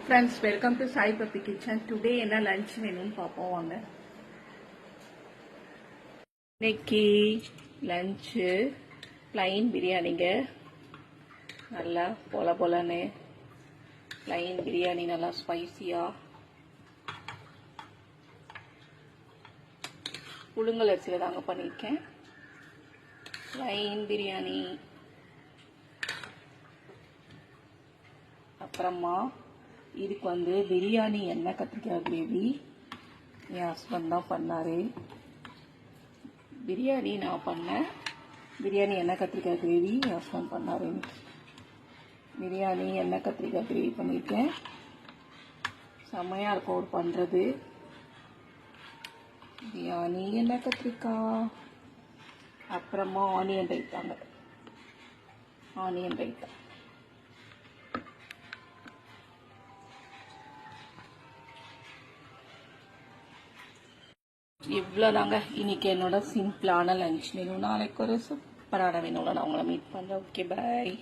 Friends, welcome to Sai Papi Kitchen. Today என்ன lunch மெனுன்னு பார்ப்போம் வாங்க. இன்னைக்கு லஞ்சு பிளைன் பிரியாணிங்க. நல்லா பொலன்னு பிளைன் பிரியாணி, நல்லா ஸ்பைசியா புழுங்கல் அரிசியில் தாங்க பண்ணியிருக்கேன். பிளைன் பிரியாணி. அப்புறமா இதுக்கு பிரியாணி எண்ணெய் கத்திரிக்காய் கிரேவி என் ஹஸ்பண்ட் தான் பண்ணாரு. பிரியாணி நான் பண்ணேன். பிரியாணி எண்ணெய் கத்திரிக்காய் கிரேவி என் ஹஸ்பண்ட் பண்ணாரு. பிரியாணி எண்ணெய் கத்திரிக்காய் கிரேவி பண்ணியிருக்கேன். செம்மையாக இருக்கும் அவர் பண்ணுறது. பிரியாணி எண்ணெய் கத்திரிக்காய். அப்புறமா ஆனியன் ரைத்தாங்க. ஆனியன் ரைத்தா. இவ்வளோதாங்க இன்னைக்கு என்னோட சிம்பிளான லஞ்ச் மெனு. நாளைக்கு ஒரு சூப்பரான மெனுவில் நான் உங்களை மீட் பண்ணுறேன். ஓகே, பாய்.